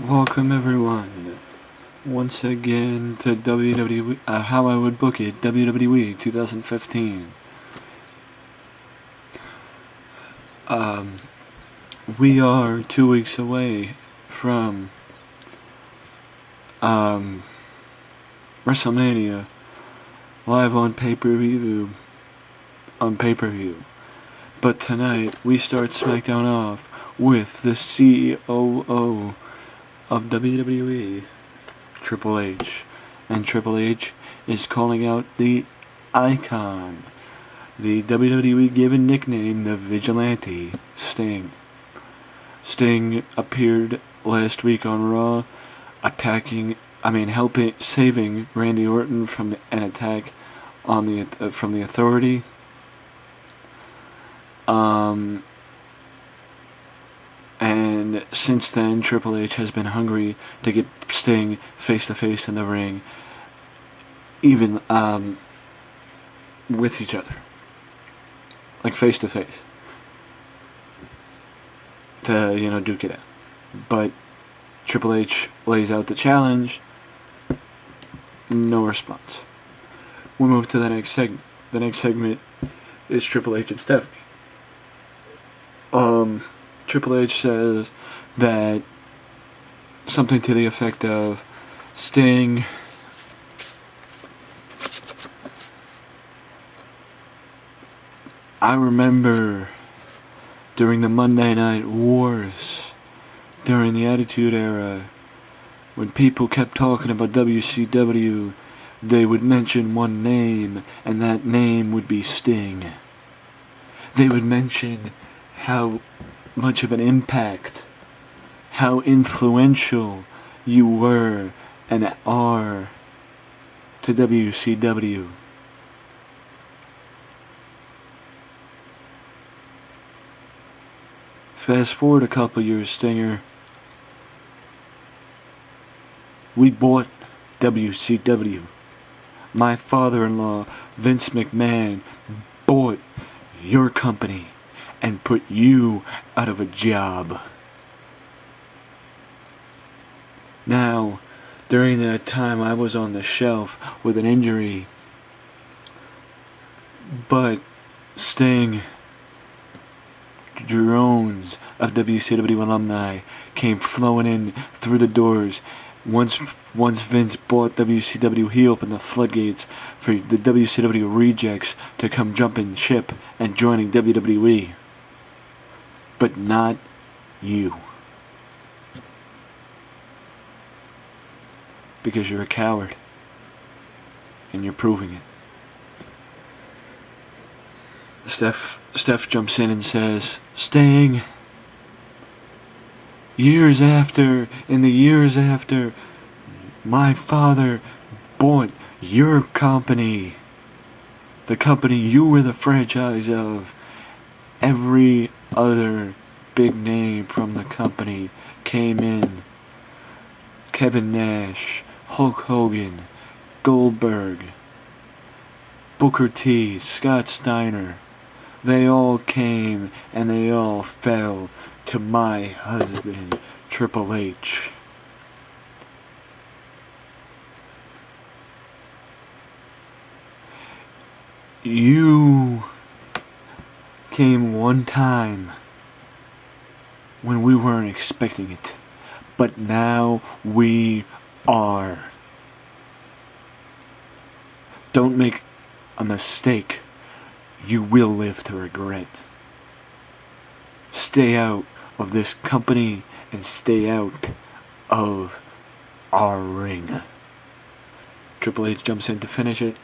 Welcome everyone, once again to WWE, How I Would Book It, WWE 2015. We are 2 weeks away from, WrestleMania, live on pay-per-view, But tonight, we start Smackdown off with the COO of WWE, Triple H. And Triple H is calling out the Icon, the WWE given nickname, the Vigilante, Sting. Sting appeared last week on Raw, saving Randy Orton from an attack on from the Authority. And since then, Triple H has been hungry to get Sting face to face in the ring, even with each other, like face to face, to duke it out. But Triple H lays out the challenge. No response. We move to the next segment. The next segment is Triple H and Stephanie. Triple H says that something to the effect of, Sting, I remember during the Monday Night Wars, during the Attitude Era, when people kept talking about WCW, they would mention one name, and that name would be Sting. They would mention how much of an impact, how influential you were and are to WCW. Fast forward a couple years, Stinger. We bought WCW. My father-in-law, Vince McMahon, bought your company and put you out of a job. Now, during that time, I was on the shelf with an injury, but Sting, drones of WCW alumni came flowing in through the doors. Once Vince bought WCW, he opened the floodgates for the WCW rejects to come jumping ship and joining WWE. But not you. Because you're a coward. And you're proving it. Steph jumps in and says, Sting, in the years after, my father bought your company, the company you were the franchise of, every other big name from the company came in. Kevin Nash, Hulk Hogan, Goldberg, Booker T, Scott Steiner. They all came and they all fell to my husband, Triple H. You came one time when we weren't expecting it, but now we are. Don't make a mistake you will live to regret. Stay out of this company and stay out of our ring. Triple H jumps in to finish it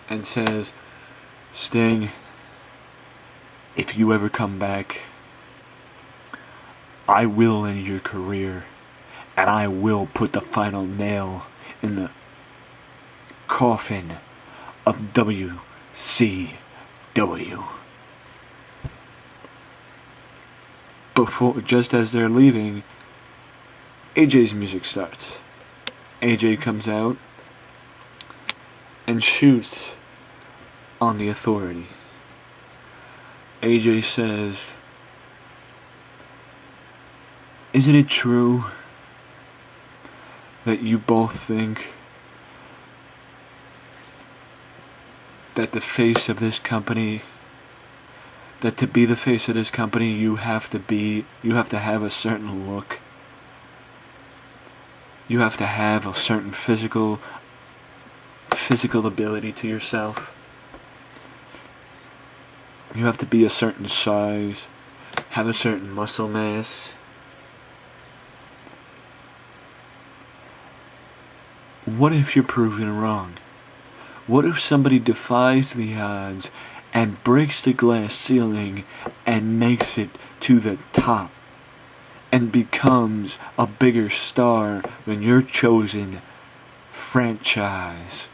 and says, Sting, if you ever come back, I will end your career, and I will put the final nail in the coffin of WCW. Just as they're leaving, AJ's music starts. AJ comes out and shoots on the Authority. AJ says, isn't it true that you both think that the face of this company, that to be the face of this company, you have to have a certain look. You have to have a certain physical ability to yourself. You have to be a certain size, have a certain muscle mass. What if you're proven wrong? What if somebody defies the odds and breaks the glass ceiling and makes it to the top and becomes a bigger star than your chosen franchise?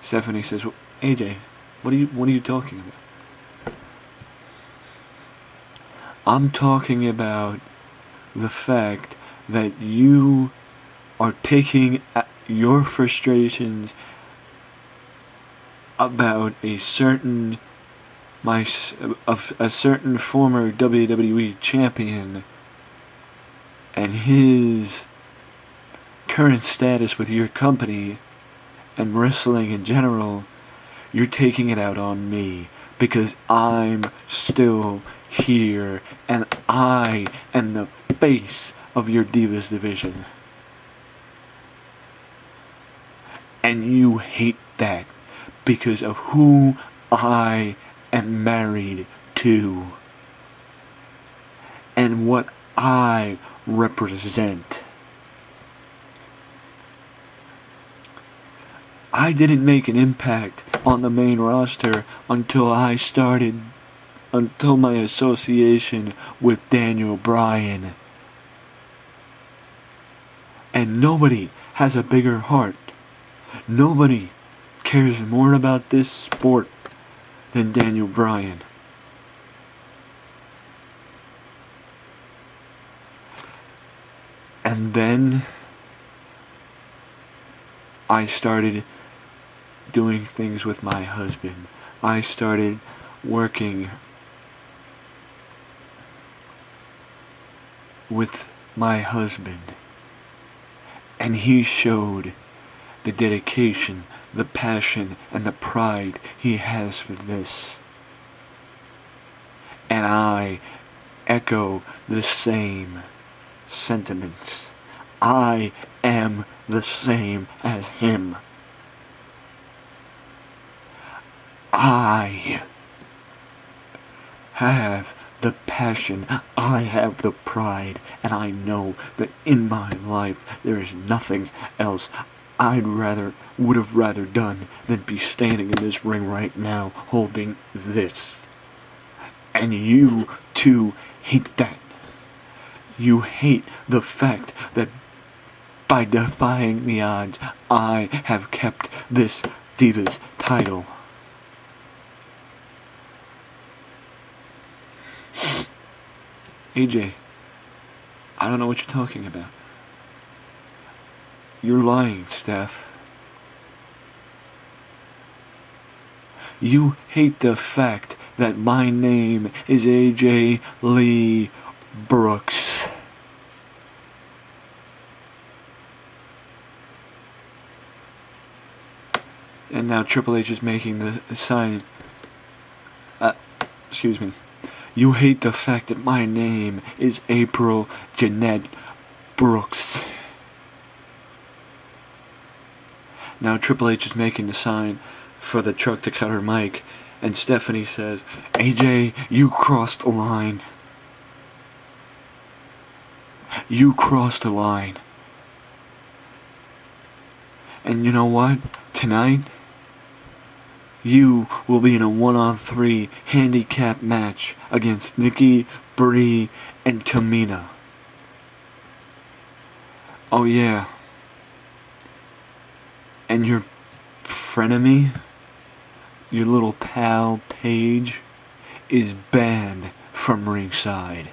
Stephanie says, well, AJ, what are you talking about? I'm talking about the fact that you are taking your frustrations about a certain former WWE champion and his current status with your company and wrestling in general. You're taking it out on me because I'm still here and I am the face of your Divas division. And you hate that because of who I am married to and what I represent. I didn't make an impact on the main roster until my association with Daniel Bryan. And nobody has a bigger heart. Nobody cares more about this sport than Daniel Bryan. And then I started doing things with my husband. I started working with my husband. And he showed the dedication, the passion, and the pride he has for this. And I echo the same sentiments. I am the same as him. I have the passion, I have the pride, and I know that in my life there is nothing else would have rather done than be standing in this ring right now holding this. And you too hate that. You hate the fact that by defying the odds, I have kept this Divas title. AJ, I don't know what you're talking about. You're lying, Steph. You hate the fact that my name is AJ Lee Brooks. And now Triple H is making the sign. Excuse me. You hate the fact that my name is April Jeanette Brooks. Now Triple H is making the sign for the truck to cut her mic, and Stephanie says, AJ, you crossed the line. You crossed the line. And you know what? Tonight, you will be in a 1-on-3 handicap match against Nikki, Brie, and Tamina. Oh yeah. And your frenemy, your little pal Paige, is banned from ringside.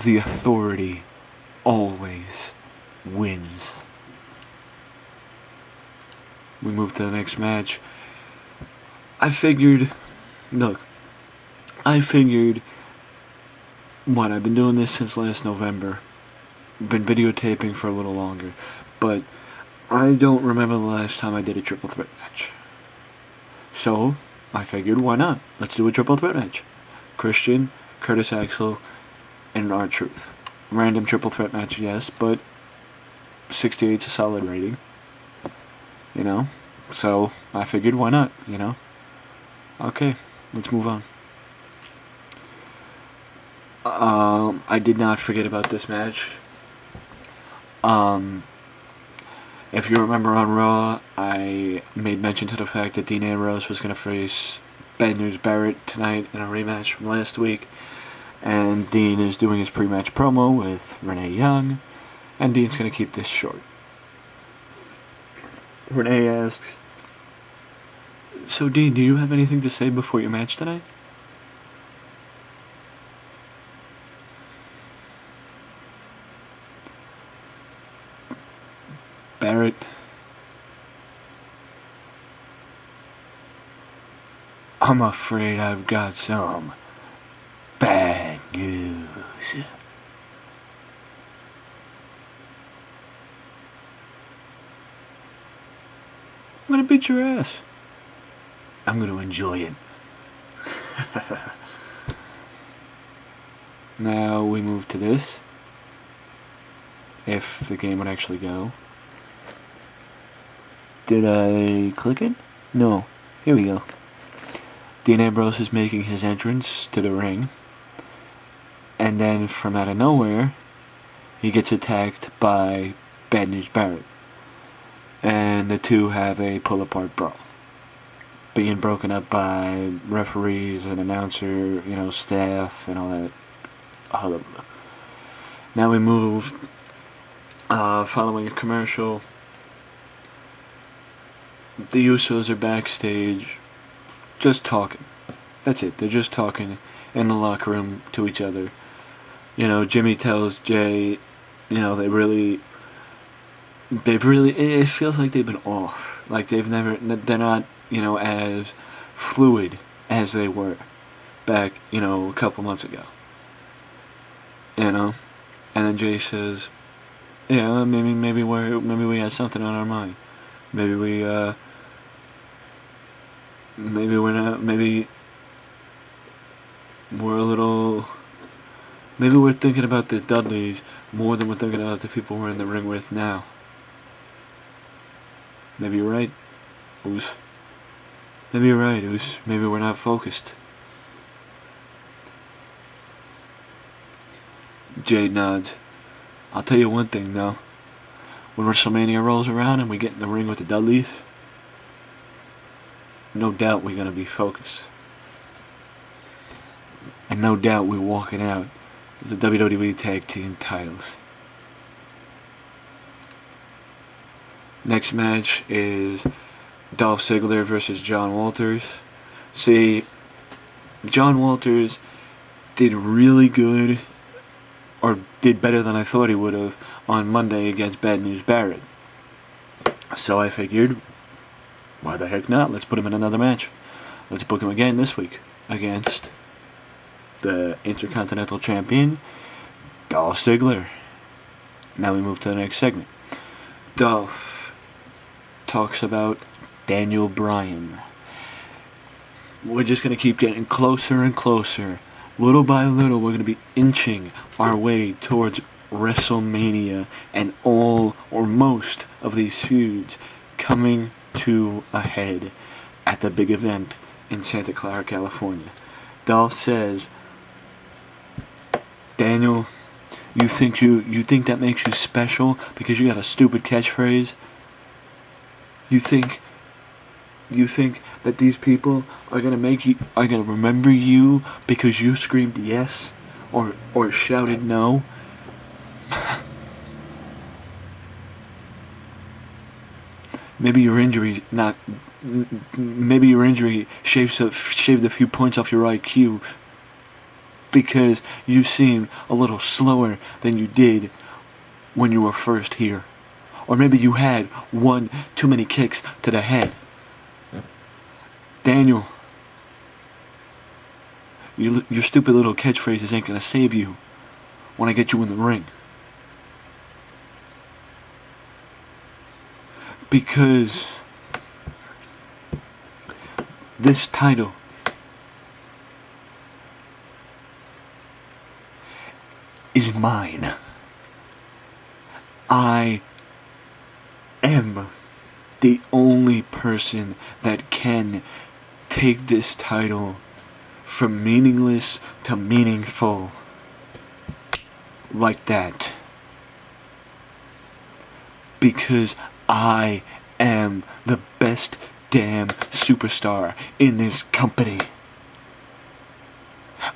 The authority always wins. We move to the next match. I figured Look, I figured, I've been doing this since last November. Been videotaping for a little longer. But I don't remember the last time I did a triple threat match. So, I figured, why not? Let's do a triple threat match. Christian, Curtis Axel, and R-Truth. Random triple threat match, yes, but 68's a solid rating. You know? So, I figured, why not? You know? Okay, let's move on. I did not forget about this match. If you remember on Raw, I made mention to the fact that Dean Ambrose was going to face Bad News Barrett tonight in a rematch from last week. And Dean is doing his pre-match promo with Renee Young. And Dean's going to keep this short. Renee asks, "So Dean, do you have anything to say before your match tonight?" Barrett, "I'm afraid I've got some bad news." "I'm gonna beat your ass." "I'm gonna enjoy it." Now we move to this. If the game would actually go. Did I click it? No. Here we go. Dean Ambrose is making his entrance to the ring. And then from out of nowhere, he gets attacked by Bad News Barrett. And the two have a pull-apart brawl. Being broken up by referees and announcer, staff and all that. Now we move, following a commercial. The Usos are backstage, just talking. That's it, they're just talking in the locker room to each other. Jimmy tells Jay, it feels like they've been off. Like they're not, as fluid as they were back, a couple months ago. And then Jay says, "Yeah, maybe we had something on our mind. Maybe we're thinking about the Dudleys more than we're thinking about the people we're in the ring with now. Maybe you're right, Oos. Maybe we're not focused." Jade nods. "I'll tell you one thing, though. When WrestleMania rolls around and we get in the ring with the Dudleys, no doubt we're going to be focused. And no doubt we're walking out with the WWE Tag Team titles." Next match is Dolph Ziggler versus John Walters. See, John Walters did really good, or did better than I thought he would have, on Monday against Bad News Barrett. So I figured, why the heck not? Let's put him in another match. Let's book him again this week against the Intercontinental Champion, Dolph Ziggler. Now we move to the next segment. Dolph talks about Daniel Bryan. We're just going to keep getting closer and closer. Little by little, we're going to be inching our way towards WrestleMania and all or most of these feuds coming to a head at the big event in Santa Clara, California. Dolph says, "Daniel, you think that makes you special because you got a stupid catchphrase? You think that these people are gonna remember you because you screamed yes or shouted no?" Maybe your injury shaved a few points off your IQ because you seem a little slower than you did when you were first here. Or maybe you had one too many kicks to the head. Daniel, Your stupid little catchphrases ain't gonna save you when I get you in the ring. Because this title is mine. I am the only person that can take this title from meaningless to meaningful like that. Because I am the best damn superstar in this company.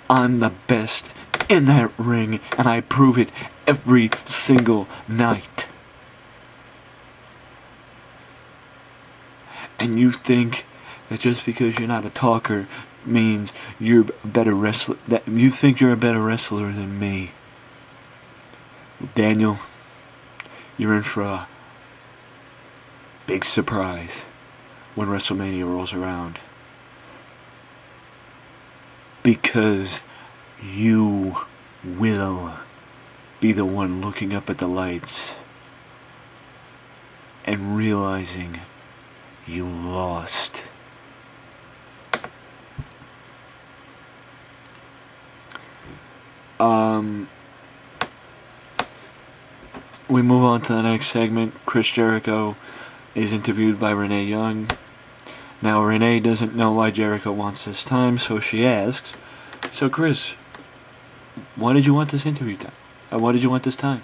I'm the best in that ring, and I prove it every single night. And you think that just because you're not a talker means you're a better wrestler, that you think you're a better wrestler than me. Daniel, you're in for a big surprise when WrestleMania rolls around. Because you will be the one looking up at the lights and realizing you lost. We move on to the next segment. Chris Jericho is interviewed by Renee Young. Now Renee doesn't know why Jericho wants this time, so she asks, "So Chris, why did you want this interview time? Why did you want this time?"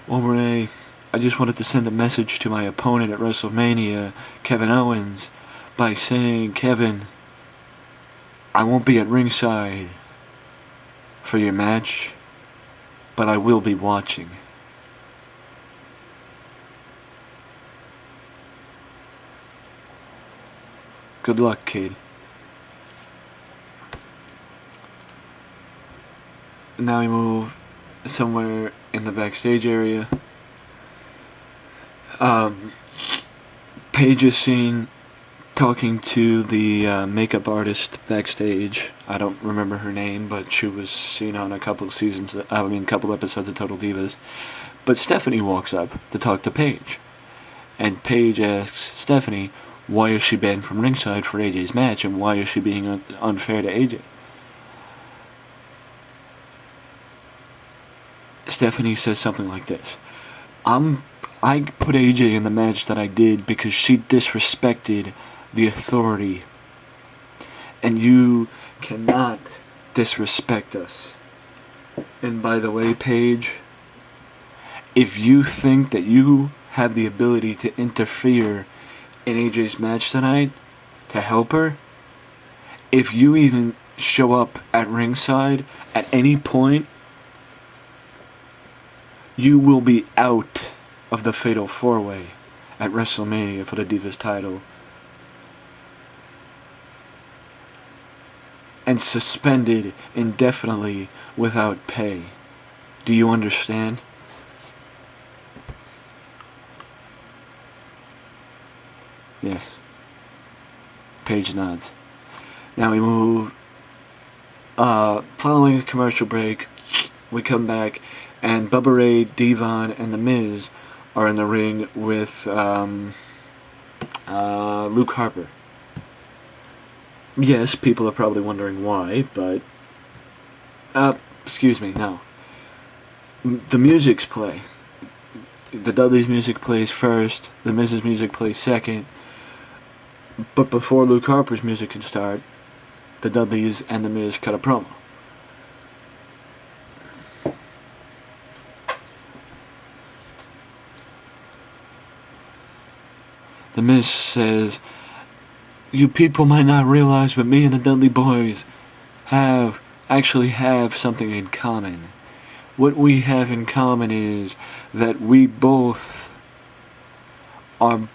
"Well, Renee, I just wanted to send a message to my opponent at WrestleMania, Kevin Owens, by saying, Kevin, I won't be at ringside for your match, but I will be watching." Good luck, kid. Now we move somewhere in the backstage area. Paige is seen talking to the makeup artist backstage. I don't remember her name, but she was seen on a couple episodes of Total Divas. But Stephanie walks up to talk to Paige, and Paige asks Stephanie, why is she banned from ringside for AJ's match, and why is she being unfair to AJ? Stephanie says something like this: I put AJ in the match that I did because she disrespected the authority, and you cannot disrespect us. And by the way, Paige, if you think that you have the ability to interfere in AJ's match tonight to help her, if you even show up at ringside at any point, you will be out of the Fatal 4-Way at WrestleMania for the Divas title and suspended indefinitely without pay. Do you understand? Yes. Paige nods. Now we move. Following a commercial break, we come back, and Bubba Ray, Devon, and The Miz are in the ring with Luke Harper. Yes, people are probably wondering why, but excuse me, no. The music's play. The Dudley's music plays first, The Miz's music plays second. But before Luke Harper's music can start, the Dudleys and The Miz cut a promo. The Miz says, "You people might not realize, but me and the Dudley boys actually have something in common. What we have in common is that we both are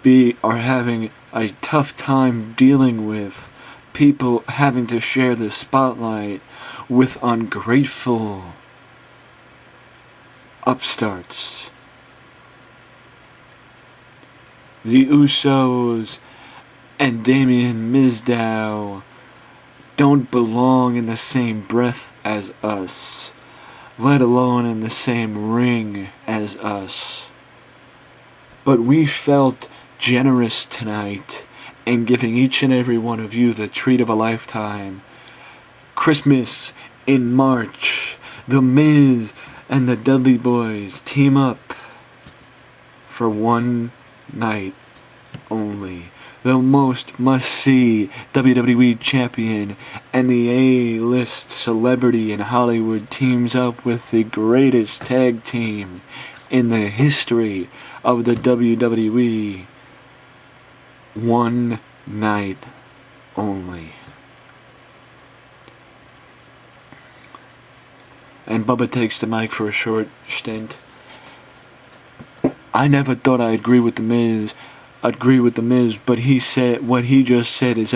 having a tough time dealing with people having to share the spotlight with ungrateful upstarts. The Usos and Damien Mizdow don't belong in the same breath as us, let alone in the same ring as us. But we felt generous tonight in giving each and every one of you the treat of a lifetime. Christmas in March, The Miz and the Dudley Boys team up for one night only. The most must-see WWE champion and the A-list celebrity in Hollywood teams up with the greatest tag team in the history of the WWE. One night only. And Bubba takes the mic for a short stint. I never thought I'd agree with the Miz, but he said what he just said is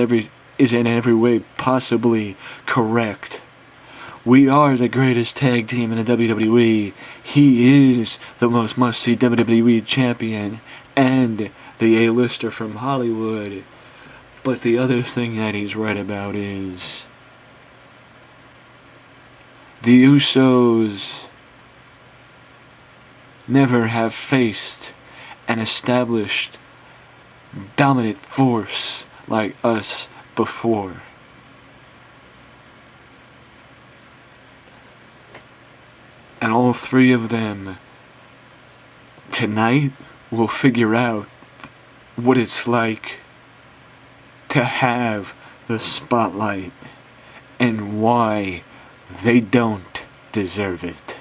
in every way possibly correct. We are the greatest tag team in the WWE. He is the most must-see WWE champion and the A-lister from Hollywood. But the other thing that he's right about is the Usos never have faced an established dominant force like us before. And all three of them tonight will figure out what it's like to have the spotlight and why they don't deserve it.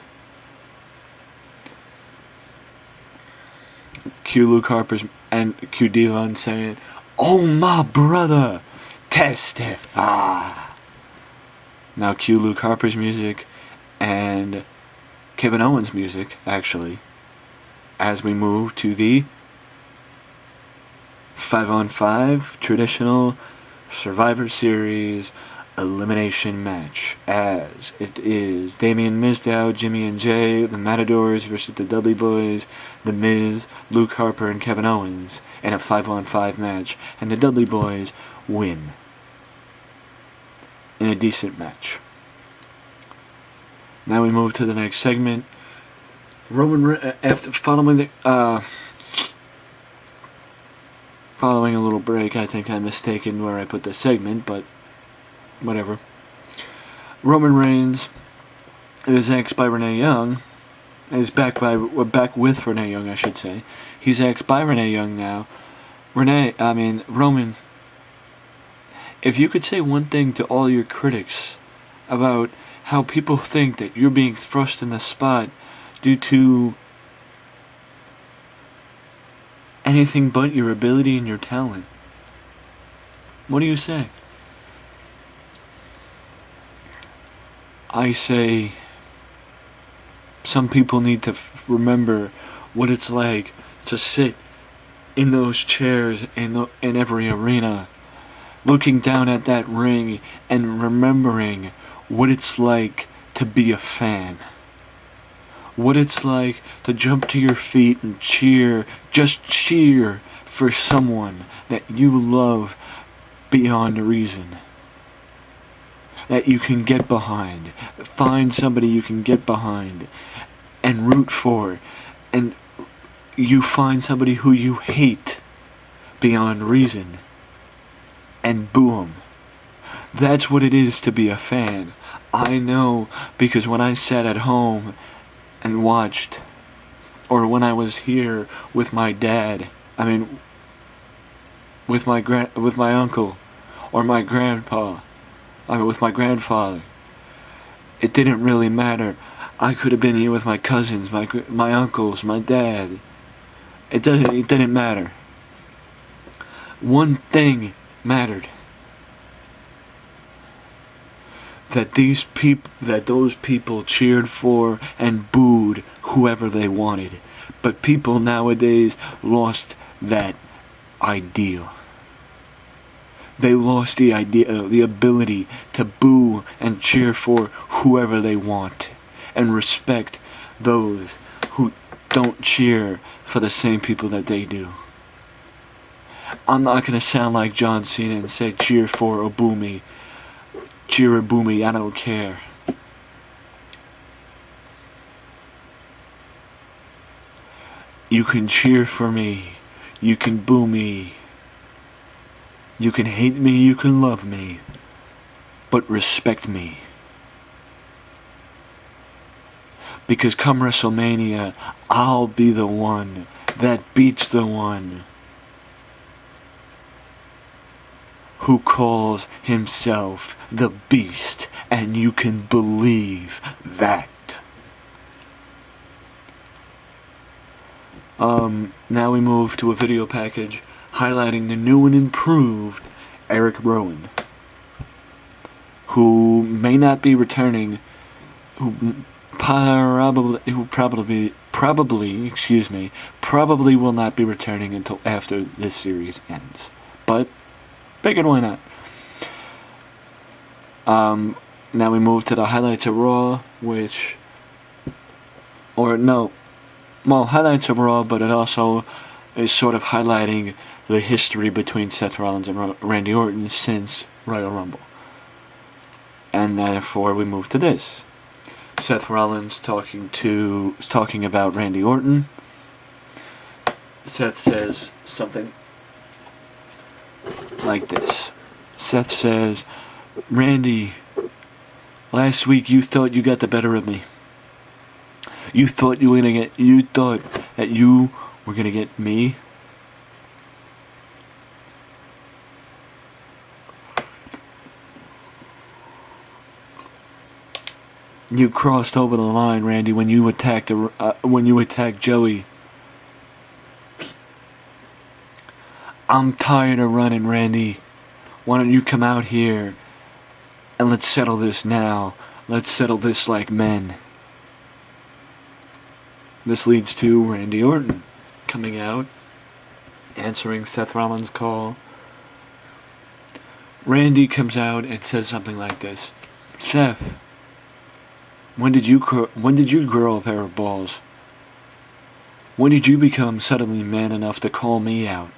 Cue Luke Harper's and cue Devon saying, "Oh my brother, testify." Now cue Luke Harper's music and Kevin Owens' music, actually, as we move to the 5-on-5 traditional Survivor Series elimination match, as it is Damien Mizdow, Jimmy and Jay, the Matadors versus the Dudley Boys, The Miz, Luke Harper, and Kevin Owens in a 5-on-5 match, and the Dudley Boys win in a decent match. Now we move to the next segment. After following a little break, I think I'm mistaken where I put the segment, but whatever. Roman Reigns is ex by Renee Young. Is back with Renee Young, I should say. He's ex by Renee Young now. Roman, if you could say one thing to all your critics about how people think that you're being thrust in the spot due to anything but your ability and your talent, what do you say? I say some people need to remember what it's like to sit in those chairs in every arena, looking down at that ring and remembering what it's like to be a fan. What it's like to jump to your feet and just cheer for someone that you love beyond reason. That you can get behind. Find somebody you can get behind and root for. And you find somebody who you hate beyond reason and boo 'em. That's what it is to be a fan. I know, because when I sat at home and watched, or when I was here with my dad, with my uncle or my grandpa, with my grandfather, it didn't really matter. I could have been here with my cousins, my uncles, my dad. It didn't matter. One thing mattered. That those people cheered for and booed whoever they wanted. But people nowadays lost that ideal. They lost the ability to boo and cheer for whoever they want, and respect those who don't cheer for the same people that they do. I'm not going to sound like John Cena and say cheer for or boo me. Cheer or boo me, I don't care. You can cheer for me. You can boo me. You can hate me, you can love me. But respect me. Because come WrestleMania, I'll be the one that beats the one who calls himself the Beast, and you can believe that. Now we move to a video package highlighting the new and improved Eric Rowan, who may not be returning, who probably will not be returning until after this series ends. But figured why not. Now we move to the highlights of Raw, highlights of Raw, but it also is sort of highlighting the history between Seth Rollins and Randy Orton since Royal Rumble. And therefore we move to this. Seth Rollins talking about Randy Orton. Seth says something like this. Seth says, Randy, last week you thought you got the better of me. You thought that you were gonna get me. You crossed over the line, Randy, when you attacked Joey. I'm tired of running, Randy. Why don't you come out here and let's settle this now. Let's settle this like men. This leads to Randy Orton coming out, answering Seth Rollins' call. Randy comes out and says something like this. Seth, when did you grow a pair of balls? When did you become suddenly man enough to call me out?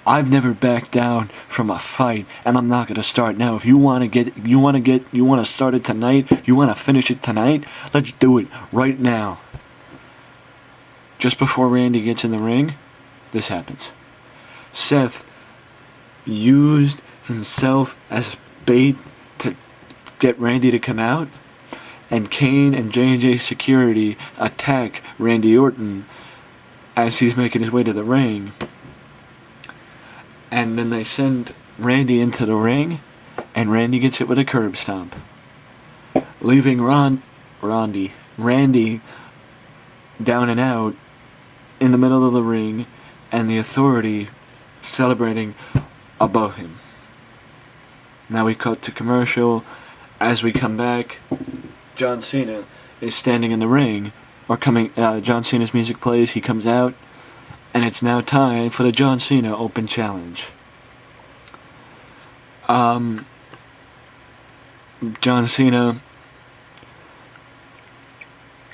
I've never backed down from a fight, and I'm not gonna start now. If you wanna start it tonight, you wanna finish it tonight, let's do it right now. Just before Randy gets in the ring, this happens. Seth used himself as bait to get Randy to come out, and Kane and J&J Security attack Randy Orton as he's making his way to the ring. And then they send Randy into the ring, and Randy gets hit with a curb stomp, leaving Randy down and out in the middle of the ring, and the Authority celebrating above him. Now we cut to commercial. As we come back, John Cena is standing in the ring, John Cena's music plays, he comes out, and it's now time for the John Cena Open Challenge. John Cena,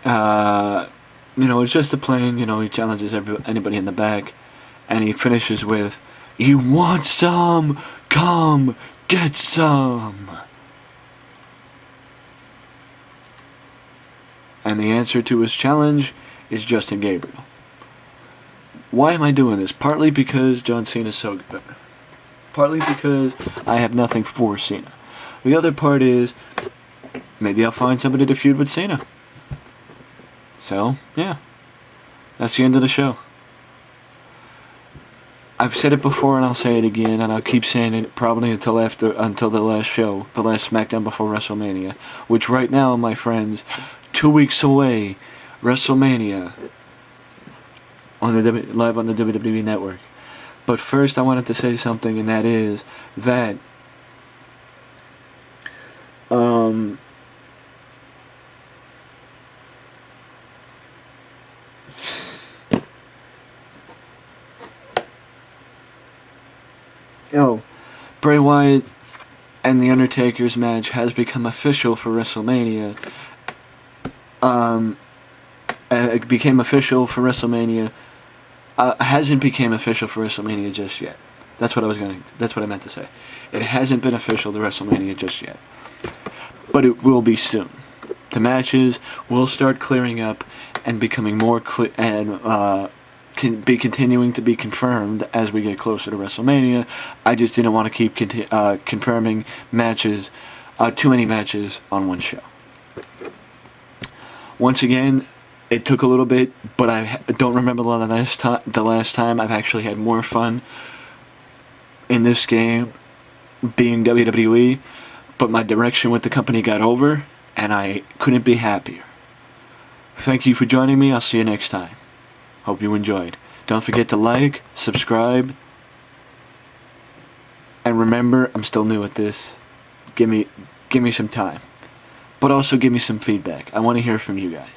it's just a plane, he challenges anybody in the back, and he finishes with, "You want some? Come get some." And the answer to his challenge is Justin Gabriel. Why am I doing this? Partly because John Cena's so good. Partly because I have nothing for Cena. The other part is, maybe I'll find somebody to feud with Cena. So, yeah. That's the end of the show. I've said it before and I'll say it again, and I'll keep saying it probably until the last show, the last Smackdown before WrestleMania, which right now, my friends, 2 weeks away, WrestleMania, live on the WWE Network. But first, I wanted to say something, and that is that Bray Wyatt and The Undertaker's match has become official for WrestleMania. It became official for WrestleMania hasn't become official for WrestleMania just yet. That's what I meant to say. It hasn't been official to WrestleMania just yet, but it will be soon. The matches will start clearing up and becoming more clear, and can be continuing to be confirmed as we get closer to WrestleMania. I just didn't want to keep confirming matches, too many matches on one show. Once again, it took a little bit, but I don't remember the last time I've actually had more fun in this game being WWE, but my direction with the company got over, and I couldn't be happier. Thank you for joining me. I'll see you next time. Hope you enjoyed. Don't forget to like, subscribe, and remember, I'm still new at this. Give me some time. But also give me some feedback. I want to hear from you guys.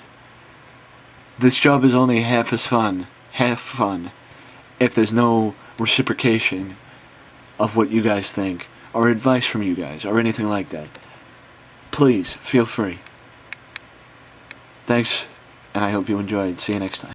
This job is only half fun, if there's no reciprocation of what you guys think, or advice from you guys, or anything like that. Please, feel free. Thanks, and I hope you enjoyed. See you next time.